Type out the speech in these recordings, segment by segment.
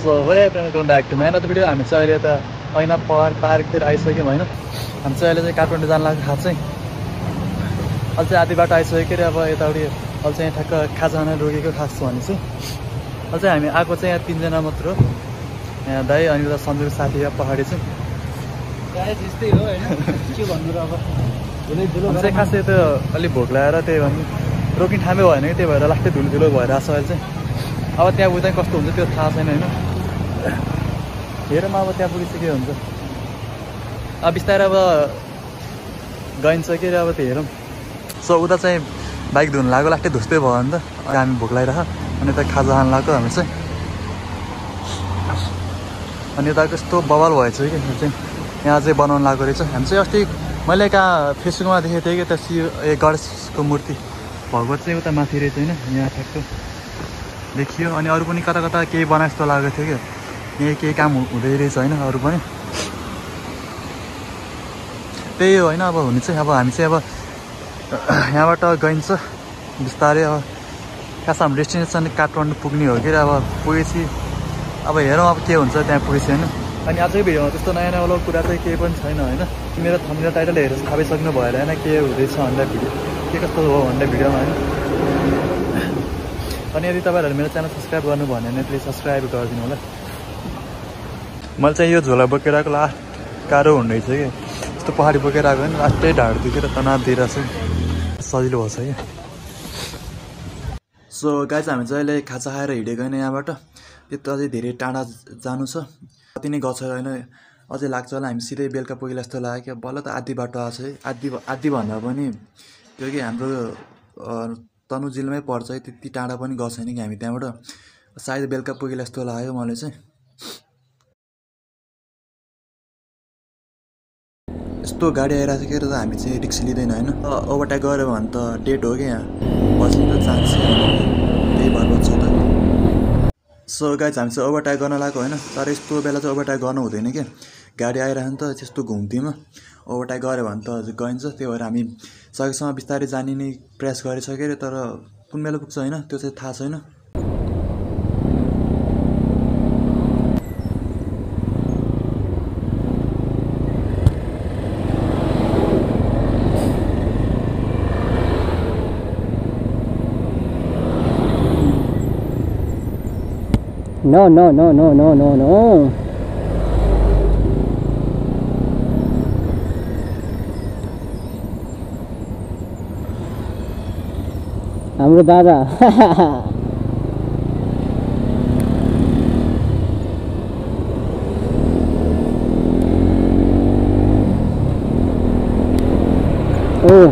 So welcome back to my another video. हामी चाहिँ अहिले त ऐना पार्कतिर आइसक्यौँ होइन। हामी चाहिँ अहिले चाहिँ काठमाडौँ जान लाग्छ खास चाहिँ अहिले चाहिँ आधी बाटो आइसक्यो अरे। अब यताउति अहिले चाहिँ ठ्याक्क खाजा खान रोकेको खास छ भने चाहिँ अहिले चाहिँ हामी आएको चाहिँ यहाँ 3 जना मात्र हो। यहाँ दाइ अनि उता सन्जुको साथी यहाँ पहाडी चाहिँ त्यस्तै हो होइन, के भन्नु र। अब चाहिँ खासै त्यो अलिक भोक लगाएर त्यही भन्नु रोकिने ठामै भएन कि, त्यही भएर लास्टै धुलो भइरहेको छ अहिले चाहिँ। अब त्यहाँ उता कस्तो हुन्छ त्यो थाहा छैन होइन। हेरौँ अब त्यहाँ पुगेपछि के हुन्छ। अब बिस्तारै अब गइन्छ के अरे, अब त्यो हेरौँ। सो उता चाहिँ बाइक धुनु लाग्यो, लास्टै धुस्तै भयो नि त। हामी भोक लगाइरह अनि यता खाजा खान लाग्यो हामी चाहिँ। अनि यता कस्तो बवाल भएछ कि चाहिँ यहाँ चाहिँ बनाउनु लाग्यो रहेछ। हामी चाहिँ अस्ति मैले कहाँ फेसबुकमा देखेको थिएँ कि त्यो गणेशको मूर्ति भगवत चाहिँ उता माथि रहेछ होइन, यहाँ ठ्याक्क देखियो। अनि अरू पनि कता कता केही बनाए जस्तो लागेको थियो कि यहीँ केही काम हुँदै रहेछ होइन अरू पनि। त्यही हो होइन। अब हुने चाहिँ अब हामी चाहिँ अब यहाँबाट गइन्छ बिस्तारै। अब खास हाम्रो डेस्टिनेसन काठमाडौँ पुग्ने हो कि। अब पुगेपछि अब हेरौँ अब के हुन्छ त्यहाँ पुगेपछि होइन। अनि आजकै भिडियोमा त्यस्तो नयाँ नयाँ कुरा चाहिँ केही पनि छैन होइन। मेरो थम्बनेल टाइटल हेरेर थाहा पाइसक्नु भएर होइन के हुँदैछ भन्दा भिडियो के कस्तो हो भन्दा भिडियोमा होइन। अनि यदि तपाईँहरू मेरो च्यानल सब्सक्राइब गर्नु भन्यो भने प्लिज सब्सक्राइब गरिदिनु होला। मैले चाहिँ यो झोला बोकेर आएको लास्ट गाह्रो हुँदैछ कि, यस्तो पहाडी बोकेर आएको होइन। लास्टै ढाड दुखेर तनाव दिएर चाहिँ सजिलो भएको छ कि। सो गाइज हामी चाहिँ अहिले खाजा खाएर हिँडेको होइन यहाँबाट। त्यस्तो अझै धेरै टाढा जानु छ, कति नै गएको छ होइन। अझै लाग्छ होला हामी सिधै बेलुका पुगेला जस्तो लाग्यो कि। बल्ल त आधी बाटो आएको छ है, आधी भन्दा पनि त्यो कि हाम्रो तनु जिल्लामै पर्छ है, त्यति टाढा पनि गएको छैन कि हामी त्यहाँबाट। सायद बेलुका पुगेला जस्तो लाग्यो मलाई चाहिँ। यस्तो गाडी आइरहेको छ कि त हामी चाहिँ रिक्स लिँदैन होइन। ओभरटेक गऱ्यो भने त डेट हो कि यहाँ बस्नु त चान्स त्यही भएर छ त। सो गाइज हामी चाहिँ ओभरटेक गर्न लागेको होइन। तर यस्तो बेला चाहिँ ओभरटेक गर्नु हुँदैन कि, गाडी आइरहन्छ नि त त्यस्तो घुम्तीमा। ओभरटेक गऱ्यो भने त हजुर गइन्छ। त्यही भएर हामी सकेसम्म बिस्तारै जाने नै प्रयास गरिसक्यो अरे। तर कुन बेला पुग्छ होइन त्यो चाहिँ थाहा छैन। No, no, no, no, no, no, no. हाम्रो दादा ओ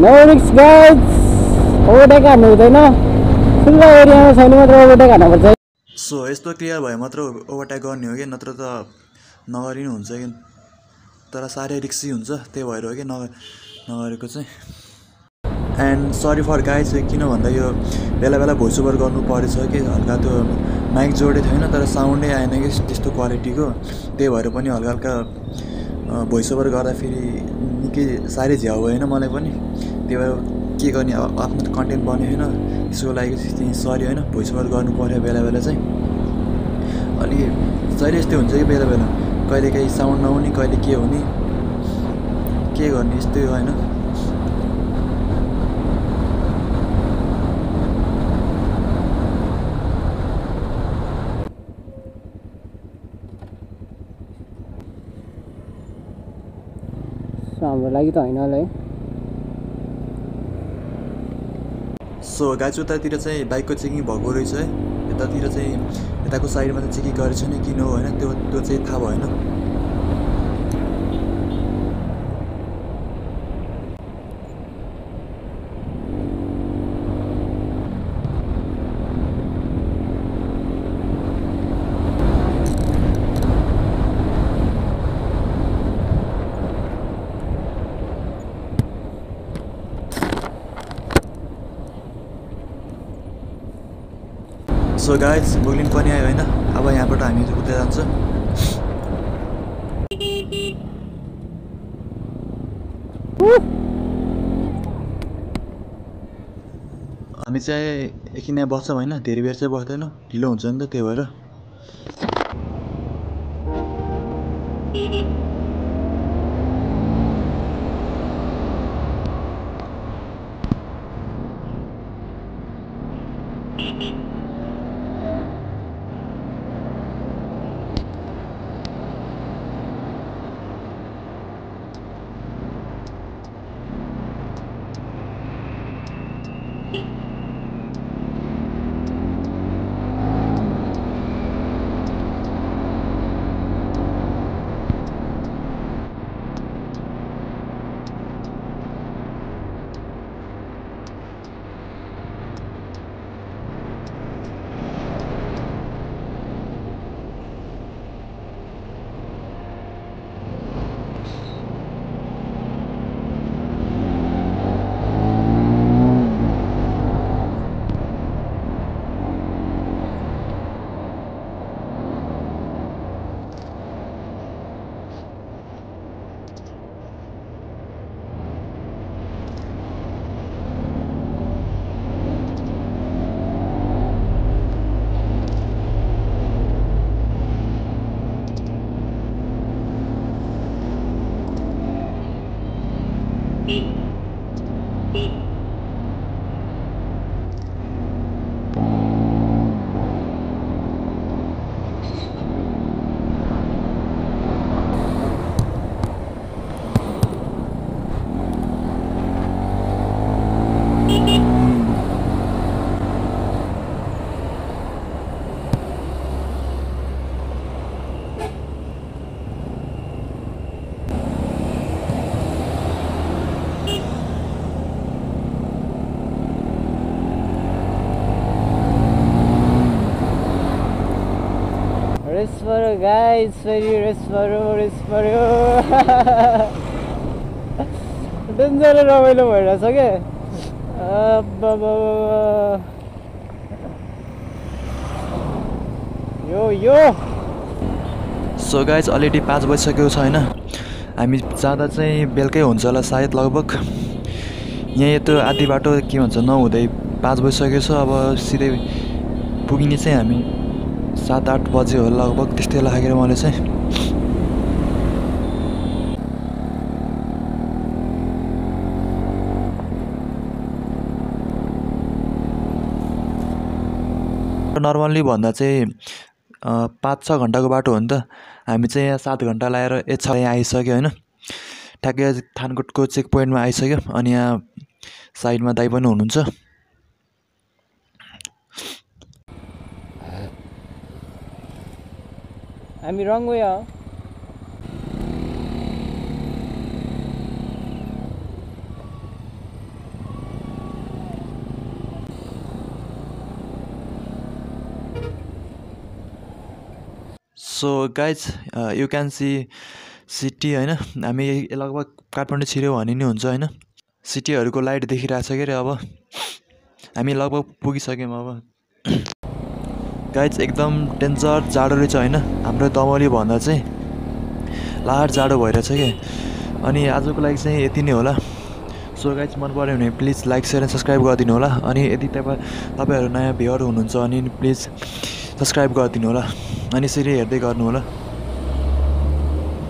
नो रिक्स गाइज। ओभरटेक हान्नु हुँदैन, खुल्ला एरियामा छैन मात्र ओभरटेक हान्नुपर्छ। सो यस्तो क्लियर भयो मात्र ओभरटेक गर्ने हो कि, नत्र त नगरिनु हुन्छ कि। तर साह्रै रिक्सी हुन्छ, त्यही भएर हो कि नगरेको चाहिँ। एन्ड सरी फर गाइज, किन भन्दा यो बेला बेला भोइस ओभर गर्नु परेछ कि। हल्का त्यो माइक जोडेको थिएन तर साउन्डै आएन कि त्यस्तो क्वालिटीको। त्यही भएर पनि हल्का हल्का भोइस ओभर गर्दा फेरि निकै साह्रै झ्याउ भएन मलाई पनि। त्यही भएर के गर्ने, अब आफ्नो कन्टेन्ट बन्यो होइन, त्यसको लागि चाहिँ सरी होइन। भोइस ओभर गर्नु पऱ्यो बेला बेला चाहिँ। अलि जहिले यस्तै हुन्छ कि बेला बेला, कहिले केही साउन्ड नहुने, कहिले के हुने, के गर्ने यस्तै हो होइन। हाम्रो लागि त होइन होला है। सो गाइज उतातिर चाहिँ बाइकको चेकिङ भएको रहेछ है। यतातिर चाहिँ यताको साइडमा चाहिँ चेकिङ गरेको छैन, किन हो होइन त्यो चाहिँ थाहा भएन। सो गाइज बुग्लिन पनि आयो होइन। अब यहाँबाट हामी उतै जान्छ। हामी चाहिँ एकछिन यहाँ बस्छौँ होइन, धेरै बेर चाहिँ बस्दैनौँ, ढिलो हुन्छ नि त त्यही भएर। रेस्ट पऱ्यो गाइस, फेरि रेस्ट पऱ्यो डेन्जर रमाइलो भइरहेछ क्या। यो सो गाइज अलरेडी 5 बजिसकेको छ होइन। हामी जाँदा चाहिँ बेलुकै हुन्छ होला सायद लगभग। यहाँ यत्रो आधी बाटो के भन्छ नहुँदै 5 बजिसकेको छ। अब सिधै पुगिने चाहिँ हामी 7-8 बजे होला लगभग, त्यस्तै लागेर मलाई चाहिँ। नर्मल्ली भन्दा चाहिँ 5-6 घन्टाको बाटो हो नि त। हामी चाहिँ यहाँ 7 घन्टा लगाएर 6 यहाँ आइसक्यो होइन। ठ्याक्कै थानकोटको चेक पोइन्टमा आइसक्यो। अनि यहाँ साइडमा दाइ पनि हुनुहुन्छ। हामी रङ वे हो। So guys you can see city होइन। हामी लगभग काठमाडौँ छिर्यो भने नि हुन्छ होइन। सिटीहरूको लाइट देखिरहेको छ के अरे। अब हामी लगभग पुगिसक्यौँ। अब गाइज एकदम डेन्जर जाडो रहेछ होइन। हाम्रो दमौली भन्दा चाहिँ लाहार जाडो भइरहेछ क्या। अनि आजको लागि चाहिँ यति नै होला। सो गाइज मन पऱ्यो भने please like share and subscribe गरिदिनु होला। अनि यदि तपाईँहरू नयाँ भ्युअर हुनुहुन्छ भने प्लिज सब्सक्राइब गरिदिनु होला। अनि यसरी हेर्दै गर्नु होला।